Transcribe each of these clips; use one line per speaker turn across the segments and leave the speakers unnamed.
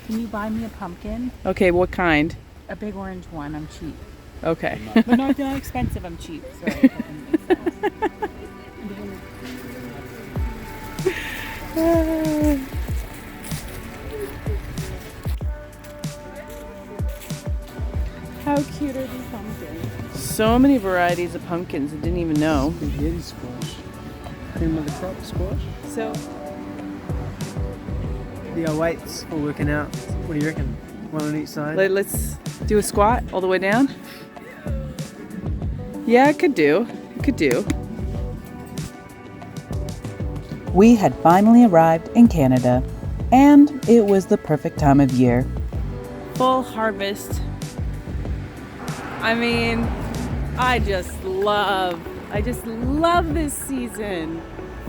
Can you buy me a pumpkin?
Okay, what kind?
A big orange one. I'm cheap.
Okay.
But not expensive. I'm cheap. Sorry. How cute are these pumpkins?
So many varieties of pumpkins. I didn't even know.
Spaghetti squash. Cream of the crop squash.
So
The weights for working out. What do you reckon? One on each side?
let's do a squat all the way down. Yeah, it could do. It could do.
We had finally arrived in Canada, and it was the perfect time of year.
Full harvest. I mean, I just love this season.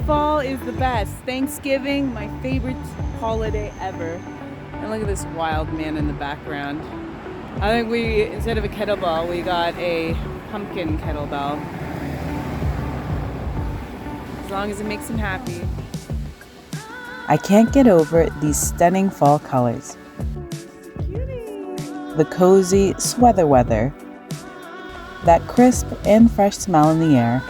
Fall is the best. Thanksgiving, my favorite holiday ever. And look at this wild man in the background. I think we, instead of a kettlebell, we got a pumpkin kettlebell. As long as it makes him happy.
I can't get over these stunning fall colors. The cozy sweater weather, that crisp and fresh smell in the air.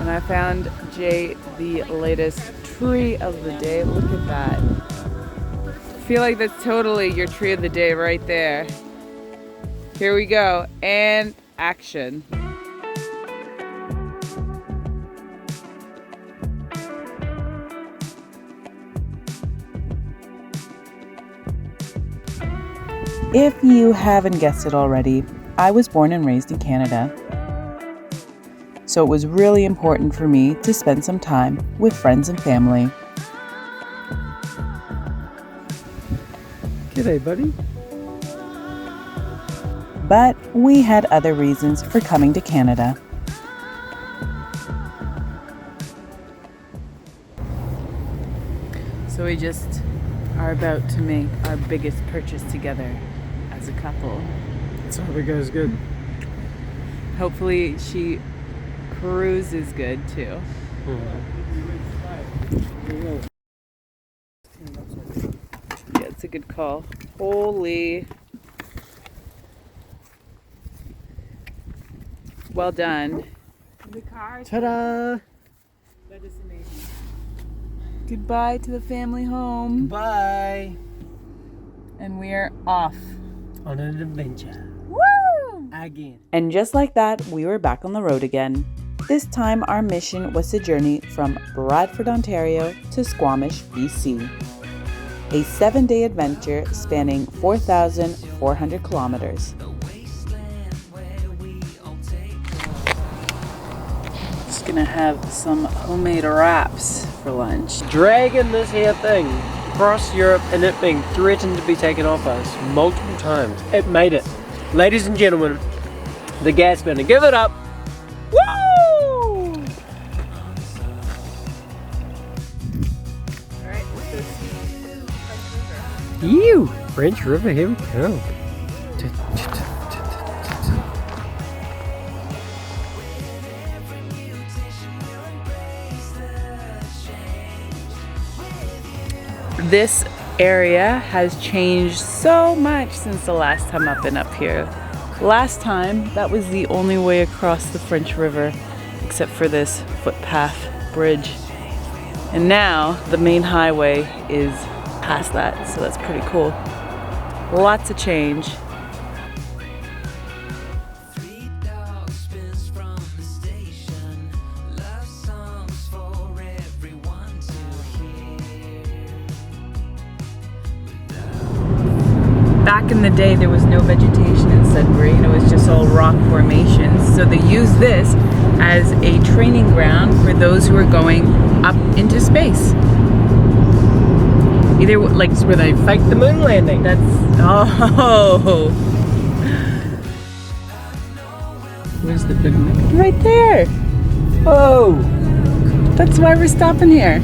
And I found Jay the latest tree of the day. Look at that. I feel like that's totally your tree of the day right there. Here we go. And action.
If you haven't guessed it already, I was born and raised in Canada. So it was really important for me to spend some time with friends and family.
G'day, buddy.
But we had other reasons for coming to Canada.
So we just are about to make our biggest purchase together as a couple.
Let's hope it goes good.
Hopefully she cruises good too. Yeah, it's a good call. Holy. Well done. The car.
Ta-da!
That is amazing. Goodbye to the family home.
Bye!
And we're off.
On an adventure.
Woo!
Again.
And just like that, we were back on the road again. This time our mission was to journey from Bradford, Ontario to Squamish, BC. A 7-day adventure spanning 4,400 kilometers.
Just gonna have some homemade wraps for lunch.
Dragging this here thing across Europe and it being threatened to be taken off us multiple times. It made it. Ladies and gentlemen, the gas burner. Give it up. Woo!
Alright, let's go see French River.
You! French River, here we go.
This area has changed so much since the last time I've been up here. Last time, that was the only way across the French River, except for this footpath bridge. And now, the main highway is past that, so that's pretty cool. Lots of change. Back in the day, there was no vegetation in Sudbury, and it was just all rock formations. So they used this as a training ground for those who are going up into space. Either like
Where they faked the moon landing.
that's oh,
Where's the big nickel?
right there.
Oh!
That's why we're stopping here.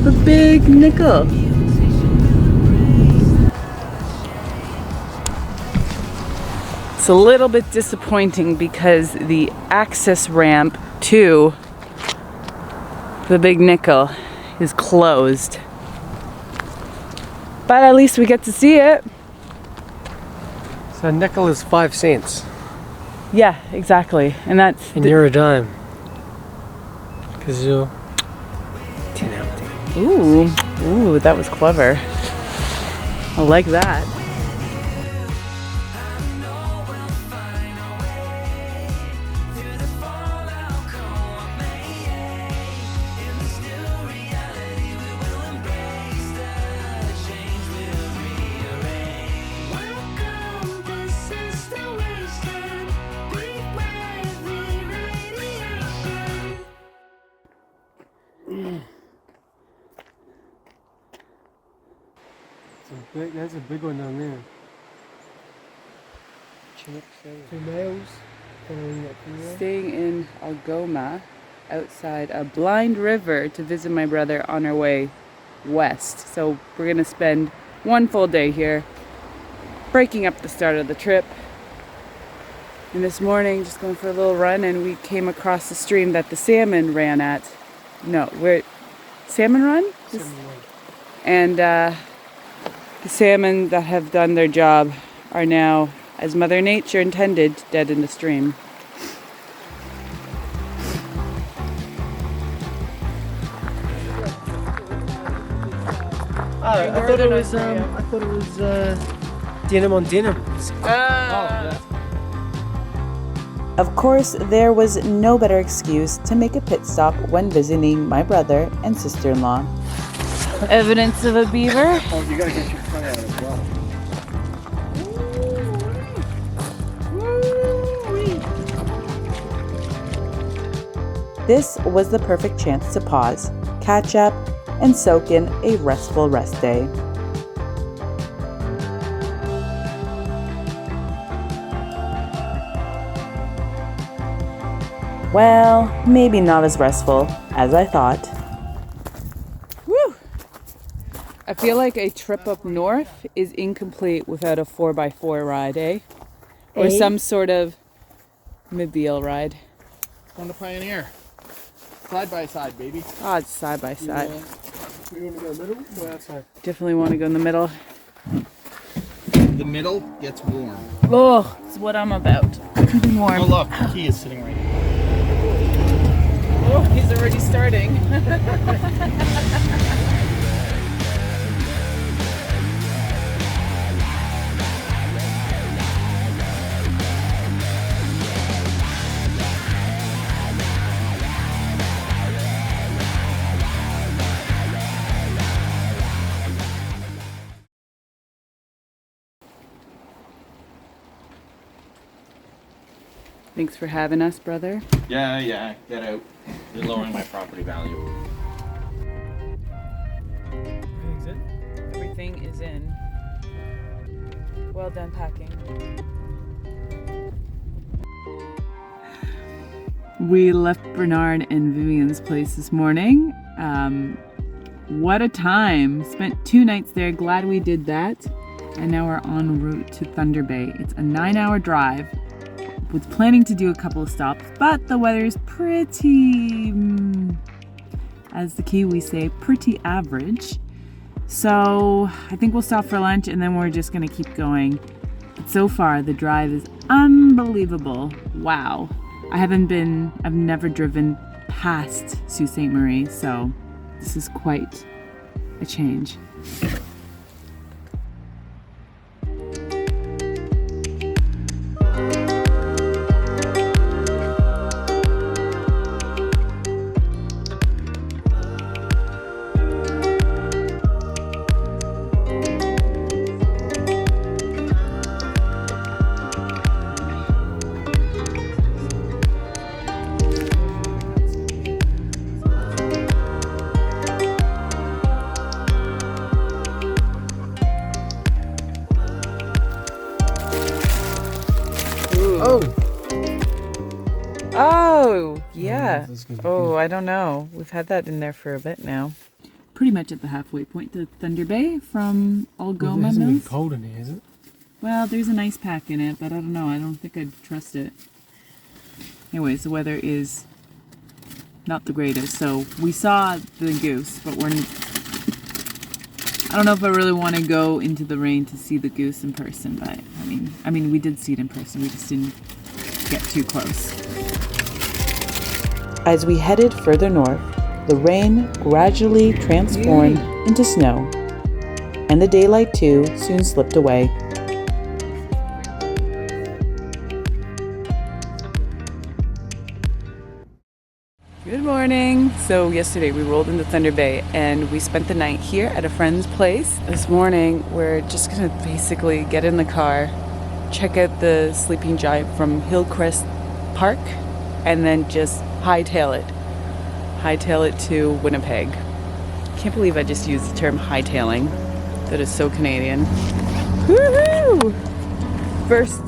The big nickel. It's a little bit disappointing because the access ramp to the Big Nickel is closed. But at least we get to see it.
So a nickel is 5 cents.
Yeah, exactly. And that's
And you're a dime. Because you're 10 out of 10.
Ooh, that was clever. I like that.
That's a big one down there. 2 miles.
Staying in Algoma outside a blind river to visit my brother on our way west. So we're gonna spend one full day here, breaking up the start of the trip. And this morning, just going for a little run, and we came across the stream that the salmon ran at. No, Salmon Run? And the salmon that have done their job are now, as Mother Nature intended, dead in the stream.
I thought it was denim on denim.
Of course, there was no better excuse to make a pit stop when visiting my brother and sister-in-law.
Evidence of a beaver.
Oh, you gotta get your phone out as well.
This was the perfect chance to pause, catch up, and soak in a restful rest day. Well, maybe not as restful as I thought.
Woo! I feel like a trip up north is incomplete without a 4x4 ride, eh? Or some sort of mobile ride.
On the Pioneer. Side by side, baby.
Oh, it's side by side.
You want to go in the middle or outside?
Definitely want to go in the middle.
The middle gets warm.
Oh, it's what I'm about. Keeping warm.
Oh, look, the key is sitting right here.
Oh, he's already starting. Thanks for having us, brother.
Yeah, get out. You're lowering my property value.
Everything is in. Well done packing. We left Bernard and Vivian's place this morning. What a time. Spent 2 nights there. Glad we did that. And now we're en route to Thunderbay. It's a 9-hour drive. Was planning to do a couple of stops, but the weather's pretty, as the Kiwis say, pretty average. So I think we'll stop for lunch and then we're just gonna keep going. But so far the drive is unbelievable. Wow. I've never driven past Sault Ste. Marie, so this is quite a change. Oh, yeah. Oh, I don't know. We've had that in there for a bit now. Pretty much at the halfway point to Thunderbay from Algoma
It hasn't been
Mills.
cold in here, is it?
Well, there's an ice pack in it, but I don't know. I don't think I'd trust it. Anyways, the weather is not the greatest. So we saw the goose, but I don't know if I really want to go into the rain to see the goose in person, but I mean, we did see it in person. We just didn't get too close.
As we headed further north, the rain gradually transformed into snow, and the daylight too soon slipped away.
Good morning. So yesterday we rolled into Thunderbay and we spent the night here at a friend's place. This morning we're just gonna basically get in the car, check out the sleeping giant from Hillcrest Park, and then just hightail it to Winnipeg. Can't believe I just used the term hightailing. That is so Canadian. Woohoo! First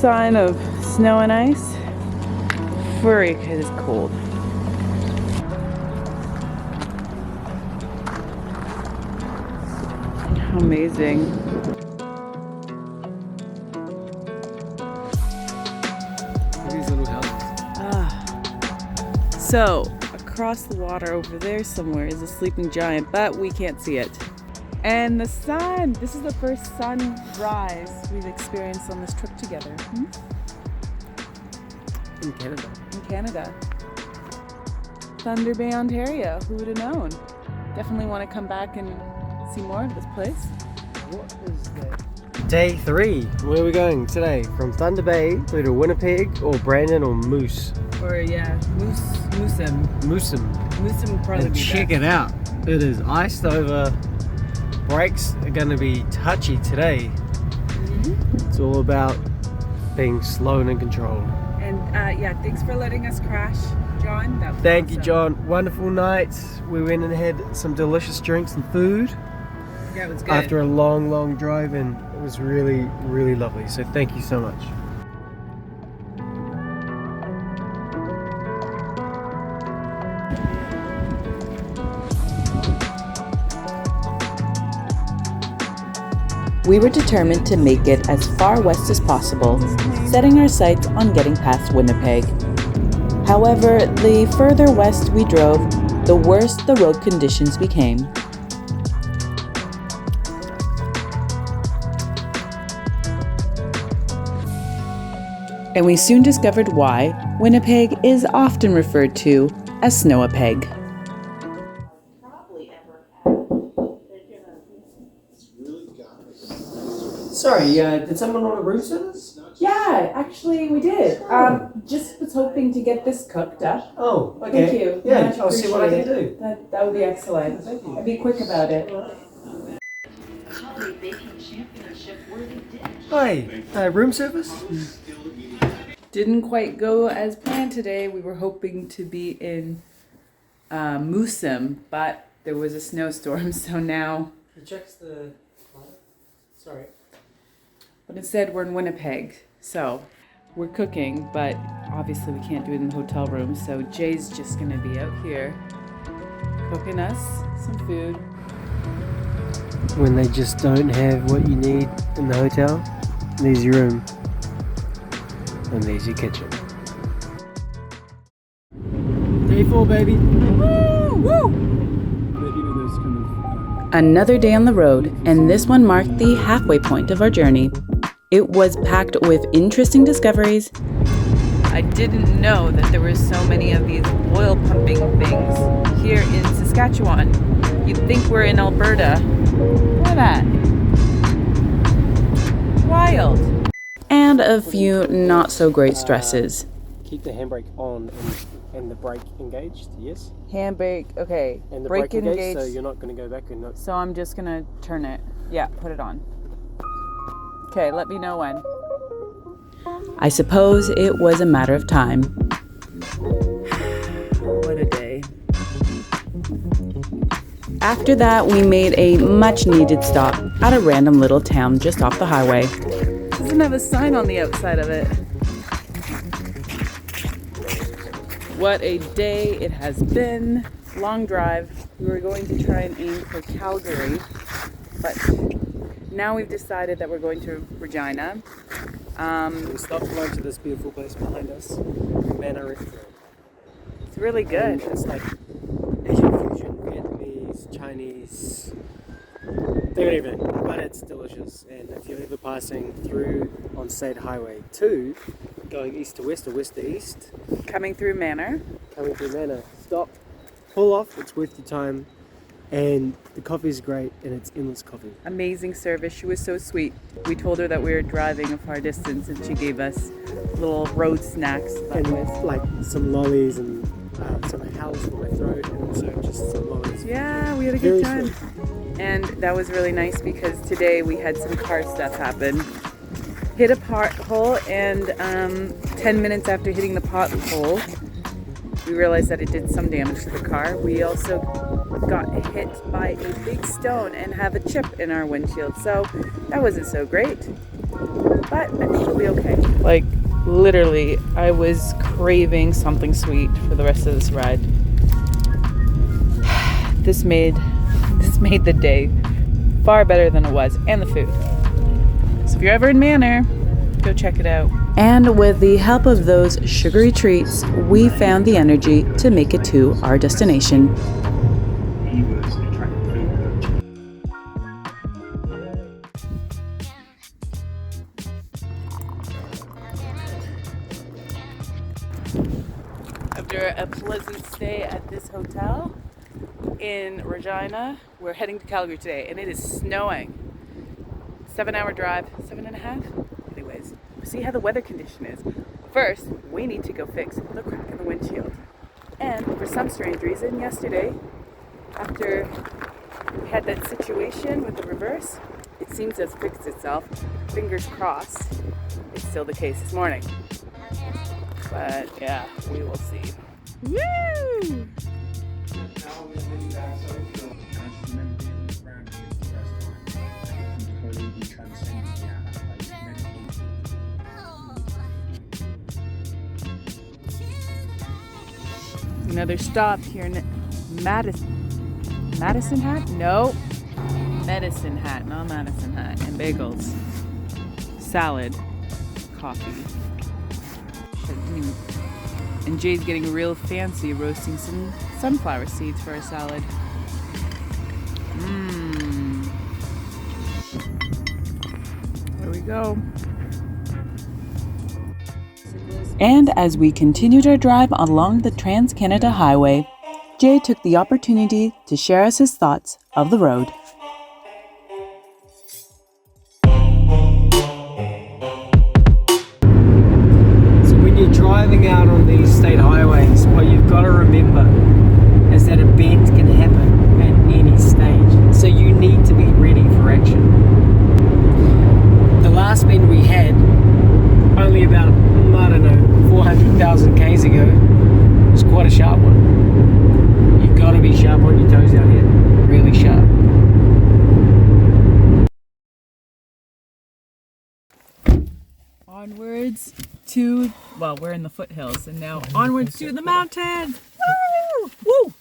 sign of snow and ice. Freak, it is cold. How amazing.
These little houses.
So, across the water over there somewhere is a sleeping giant, but we can't see it. And the sun! This is the first sunrise we've experienced on this trip together.
In Canada.
In Canada. Thunderbay, Ontario. Who would have known? Definitely want to come back and see more of this place.
What is that? Day 3. Where are we going today? From Thunderbay through to Winnipeg or Brandon or Moose?
Or yeah, Moosem. Moosem probably
And
be
check
best.
it out. It is iced over. Brakes are going to be touchy today. It's all about being slow and in control.
And yeah, thanks for letting us crash, John. That was
Thank you,
awesome.
John. Wonderful night. We went and had some delicious drinks and food
Yeah, it was good.
after a long drive, and it was really, really lovely. So thank you so much.
We were determined to make it as far west as possible, setting our sights on getting past Winnipeg. However, the further west we drove, the worse the road conditions became. And we soon discovered why Winnipeg is often referred to as Snowapeg.
Sorry, did someone want a room service?
Yeah, actually we did. Just was hoping to get this cooked up.
Oh, okay.
Thank you.
Yeah,
Much
I'll see what I can
appreciated.
do.
That would be excellent.
Thank you.
I'd be quick about it.
Hi, room service?
Didn't quite go as planned today. We were hoping to be in Moosem, but there was a snowstorm, so now.
Checks the. Sorry.
But instead, we're in Winnipeg, so we're cooking, but obviously we can't do it in the hotel room. So Jay's just gonna be out here cooking us some food.
When they just don't have what you need in the hotel, there's your room. And there's your kitchen. Day 4, baby.
Another day on the road, and this one marked the halfway point of our journey. It was packed with interesting discoveries.
I didn't know that there were so many of these oil pumping things here in Saskatchewan. You'd think we're in Alberta. Look at that. Wild.
And a few not so great stresses.
Keep the handbrake on and the brake engaged, yes?
Handbrake, okay.
And the
Brake
brake engaged, so
engaged.
you're not going to go back and not.
So I'm just gonna turn it. Yeah, put it on. Okay, let me know when.
I suppose it was a matter of time.
What a day.
After that, we made a much needed stop at a random little town just off the highway.
Doesn't have a sign on the outside of it. What a day it has been. Long drive. We were going to try and aim for Calgary, but now we've decided that we're going to Regina.
We stopped lunch at this beautiful place behind us, Manor Restaurant.
It's really good.
It's like Asian fusion, Vietnamese, Chinese, Don't even, but it's delicious. And if you're ever passing through on State Highway 2, going east to west or west to east,
Coming through Manor.
coming through Manor, stop, pull off, it's worth your time. And the coffee's great, and it's endless coffee.
Amazing service. She was so sweet. We told her that we were driving a far distance and she gave us little road snacks.
And like some lollies and some howls for my throat, and also just some lollies.
Yeah, we had a good
Very
time. And that was really nice because today we had some car stuff happen. Hit a pothole, and 10 minutes after hitting the pothole, we realized that it did some damage to the car. We also got hit by a big stone and have a chip in our windshield. So that wasn't so great, but I think it'll be okay. Like, literally, I was craving something sweet for the rest of this ride. This made the day far better than it was, and the food. So if you're ever in Manor, go check it out.
And with the help of those sugary treats, we found the energy to make it to our destination.
After a pleasant stay at this hotel in Regina, we're heading to Calgary today, and it is snowing. 7-hour drive, 7.5. Anyways, we'll see how the weather condition is. First, we need to go fix the crack in the windshield. And for some strange reason, yesterday, after we had that situation with the reverse, it seems to have fixed itself. Fingers crossed, it's still the case this morning. But yeah, we will see. Woo! Another stop here in Madison Hat? No. Medicine Hat, not Madison Hat. And bagels. Salad. Coffee. And Jay's getting real fancy roasting some sunflower seeds for our salad. There we go.
And as we continued our drive along the Trans-Canada Highway, Jay took the opportunity to share us his thoughts of the road.
So when you're driving out on these state highways, what you've got to remember is that a bend can happen at any stage. So you need to be ready for action. The last bend we had, only about, I don't know, 400,000 k's ago, was quite a sharp one. You've got to be sharp on your toes out here, really sharp.
Onwards to, well, we're in the foothills, and now onwards to the mountains. Woo! Woo!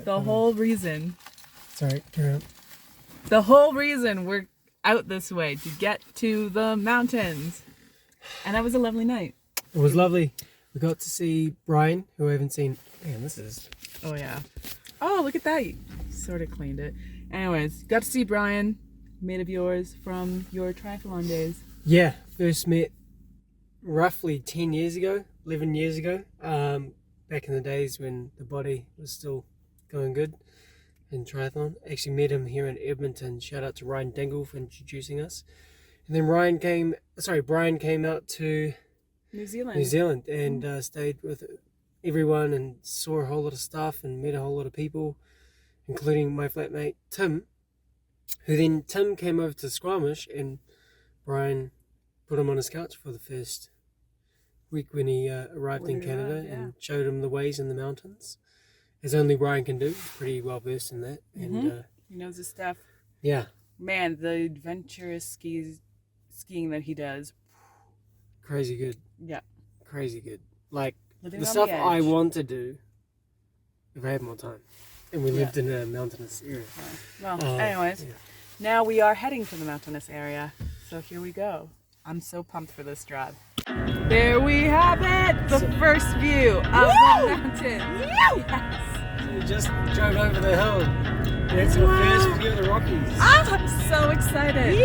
The whole reason.
Sorry, carry on.
The whole reason we're out this way, to get to the mountains. And that was a lovely night.
It was lovely. We got to see Brian, who I haven't seen. Man, this is...
Oh yeah. Oh, look at that. You sort of cleaned it. Anyways, got to see Brian, mate of yours, from your triathlon days.
Yeah, first met roughly 10 years ago, 11 years ago. Back in the days when the body was still going good in triathlon. Actually met him here in Edmonton. Shout out to Ryan Dingle for introducing us. And then Brian came out to
New
Zealand and stayed with everyone and saw a whole lot of stuff and met a whole lot of people, including my flatmate Tim, Tim came over to Squamish, and Brian put him on his couch for the first week when he arrived in Canada and showed him the ways in the mountains, as only Brian can do. He's pretty well versed in that. And
he knows his stuff.
Yeah.
Man, the adventurous skiing that he does.
Crazy good.
Yeah.
Crazy good. Like,
Living
the
on
stuff
the edge.
I want to do if I had more time. And we lived in a mountainous area.
Well, anyways, now we are heading to the mountainous area. So here we go. I'm so pumped for this drive. There we have it! The first view of the mountains. Yes!
So we just drove over the hill. That's the first view of the Rockies.
Ah, I'm so excited.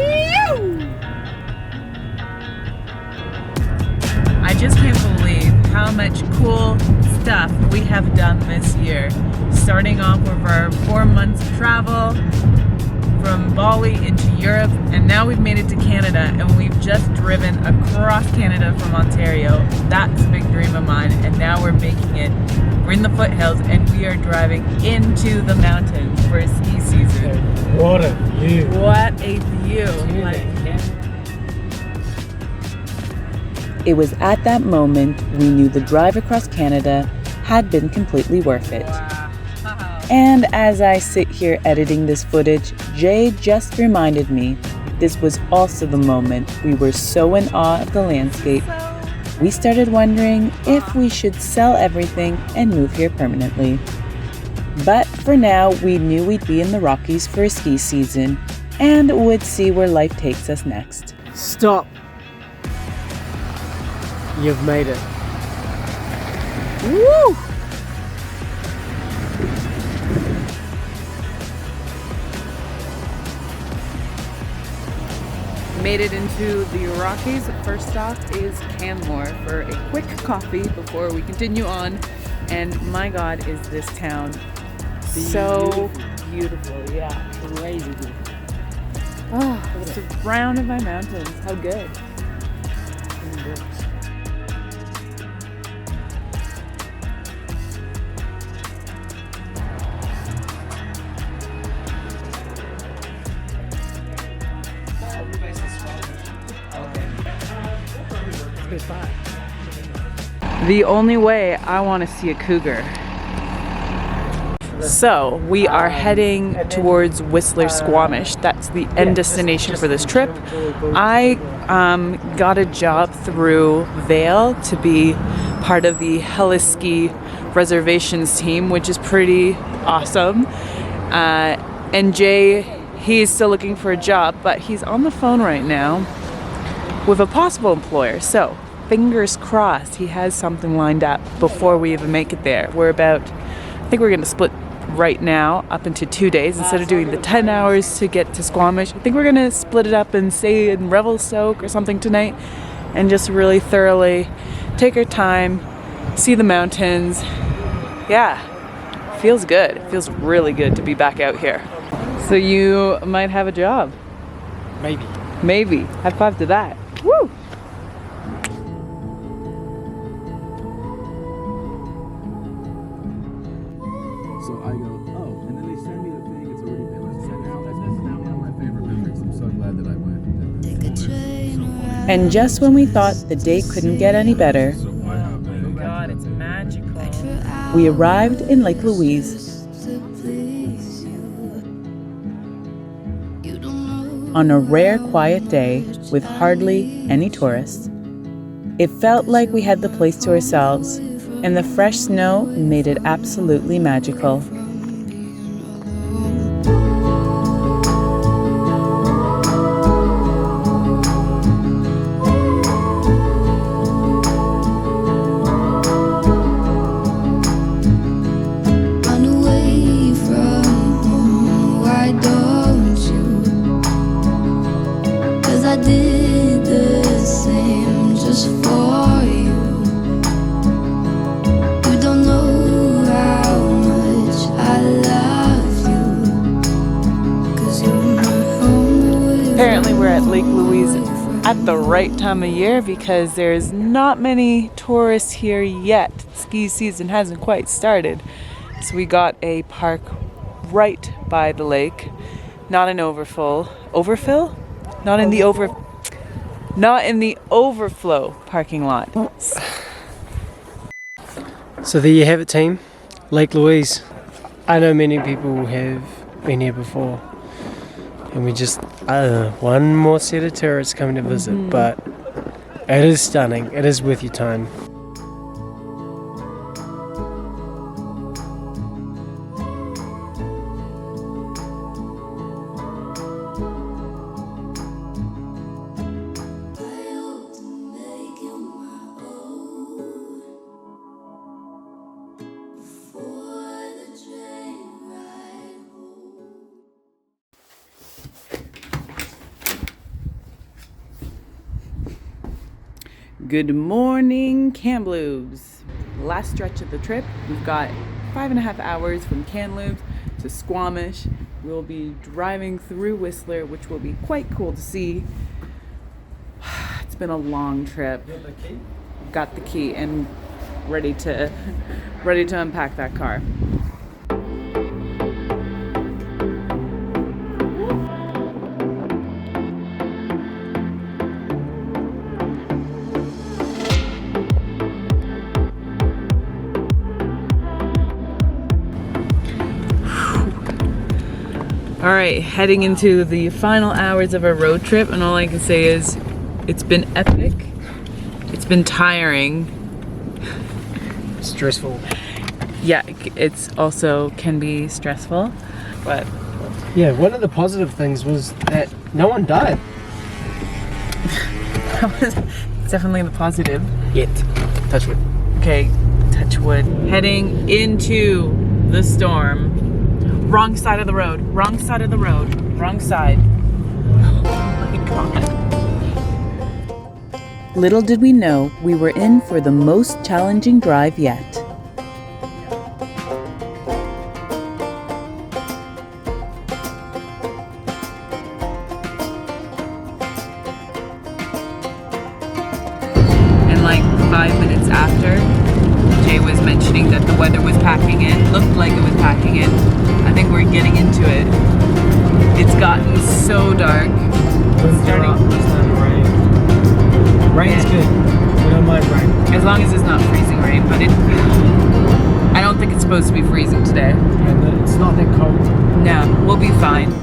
I just can't believe how much cool stuff we have done this year. Starting off with our 4 months of travel from Bali into Europe, and now we've made it to Canada, and we've just driven across Canada from Ontario. That's a big dream of mine, and now we're making it. We're in the foothills, and we are driving into the mountains for a ski season.
What a view.
What a view. Like,
It was at that moment we knew the drive across Canada had been completely worth it. And as I sit here editing this footage, Jay just reminded me this was also the moment we were so in awe of the landscape, we started wondering if we should sell everything and move here permanently. But for now, we knew we'd be in the Rockies for a ski season and would see where life takes us next.
Stop. You've made it.
woo! Made it into the Rockies. First stop is Canmore for a quick coffee before we continue on. And my God, is this town so beautiful. Yeah.
Crazy beautiful.
Oh, surrounded by mountains. How good. The only way I want to see a cougar. So we are heading towards Whistler Squamish. That's the end destination for this trip. I got a job through Vail to be part of the Heliski reservations team, which is pretty awesome. And Jay, he's still looking for a job, but he's on the phone right now with a possible employer. So fingers crossed he has something lined up before we even make it there. I think we're gonna split right now up into 2 days instead of doing the 10 hours to get to Squamish. I think we're gonna split it up and stay in Revelstoke or something tonight and just really thoroughly take our time, see the mountains. Yeah, feels good. It feels really good to be back out here. So you might have a job. Maybe. High five to that. Woo!
So I go, oh, and then they send me the thing. It's already been sent out. That's now one of my favorite memories. I'm so glad that I went.
And just when we thought the day couldn't get any better,
Oh God, it's magical.
we arrived in Lake Louise on a rare quiet day with hardly any tourists. It felt like we had the place to ourselves, and the fresh snow made it absolutely magical.
Run away from home, why don't you? 'Cause I did the same just for you. You don't know how much I love you. 'Cause you're not home.
Apparently we're at Lake Louise at the right time of year because there's not many tourists here yet. Ski season hasn't quite started. So we got a park right by the lake. Not an overfill. Overfill? Not in the overflow parking lot.
So there you have it, team. Lake Louise. I know many people have been here before. And we just, one more set of tourists coming to visit. But it is stunning. It is worth your time.
Good morning, Kamploo's. Last stretch of the trip. We've got 5.5 hours from Kamploo to Squamish. We'll be driving through Whistler, which will be quite cool to see. It's been a long trip. Got the key and ready to unpack that car. All right, heading into the final hours of our road trip, and all I can say is it's been epic. It's been tiring.
Stressful.
Yeah, it's also can be stressful, but
Yeah, one of the positive things was that no one died.
that was definitely the positive.
Yet. Touch wood.
Okay, touch wood. Heading into the storm. Wrong side of the road. Wrong side of the road. Wrong side. Oh my God.
Little did we know we were in for the most challenging drive yet.
And like 5 minutes after, Jay was mentioning that the weather was packing in. Looked like it was packing in. I think we're getting into it. It's gotten so dark. It's starting.
Rain's good. We don't mind rain.
As long as it's not freezing rain, but I don't think it's supposed to be freezing today.
And it's not that cold.
No, we'll be fine.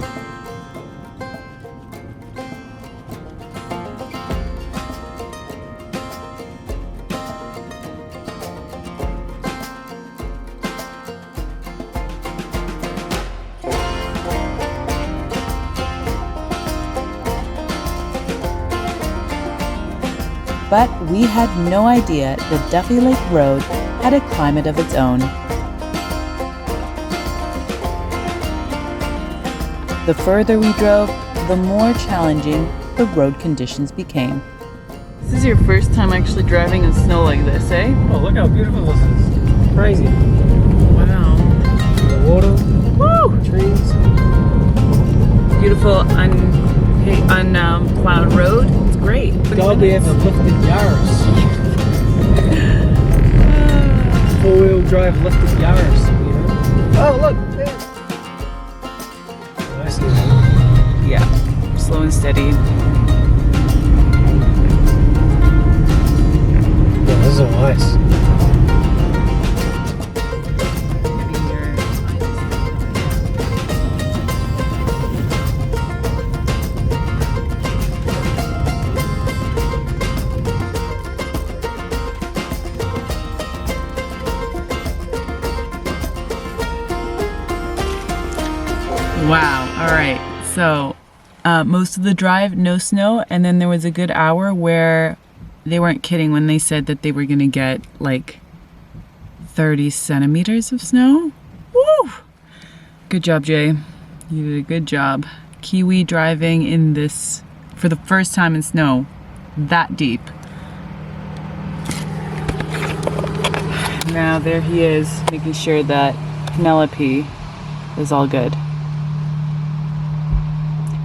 But we had no idea the Duffy Lake Road had a climate of its own. The further we drove, the more challenging the road conditions became.
This is your first time actually driving in snow like this, eh?
Oh, look how beautiful this is. Crazy.
Wow.
The water.
Woo!
Trees.
Beautiful unplowed road. It's great.
God, we have a lifted Yaris. Four-wheel drive lifted Yaris, you know? Oh, look, there. I see that.
Yeah, slow and steady.
Yeah, this is all nice.
Wow, all right. So most of the drive, no snow, and then there was a good hour where they weren't kidding when they said that they were gonna get like 30 centimeters of snow. Woo! Good job, Jay. You did a good job. Kiwi driving in this for the first time in snow that deep. Now there he is, making sure that Penelope is all good.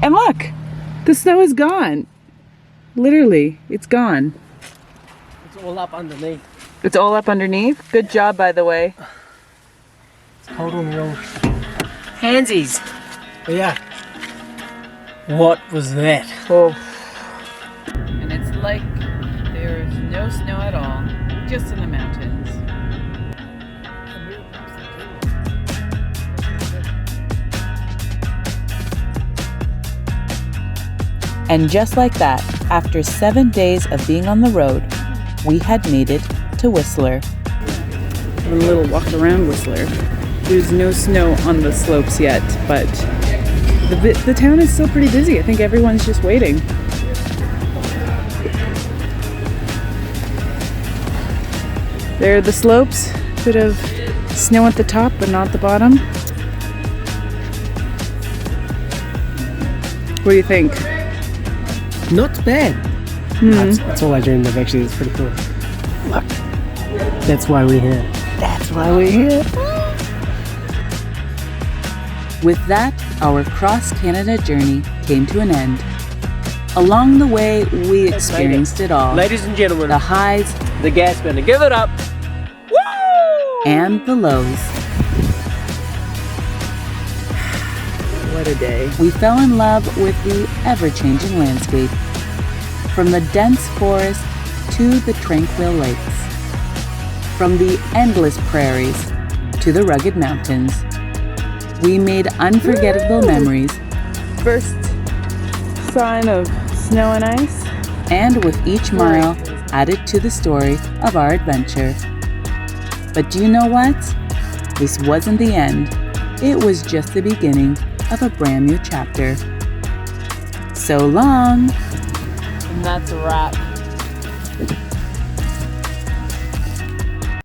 And look, the snow is gone. Literally, it's gone.
It's all up underneath.
It's all up underneath. Good job, by the way.
It's cold on your handsies. But yeah. What was that?
Oh. And it's like there is no snow at all, just in the mountains.
And just like that, after 7 days of being on the road, we had made it to Whistler.
A little walk around Whistler. There's no snow on the slopes yet, but the town is still pretty busy. I think everyone's just waiting. There are the slopes, bit of snow at the top, but not the bottom. What do you think?
Not bad. That's all I dreamed of, actually. It's pretty cool. Look, that's why we're here. That's why we're here.
With that, our cross-Canada journey came to an end. Along the way, we experienced it all.
Ladies and gentlemen,
The highs
the gas burner. Give it up. Woo!
and the lows.
What a day.
We fell in love with the ever-changing landscape. From the dense forest to the tranquil lakes. From the endless prairies to the rugged mountains. We made unforgettable memories.
First sign of snow and ice.
And with each mile added to the story of our adventure. But do you know what? This wasn't the end. It was just the beginning of a brand new chapter. So long!
And that's a wrap.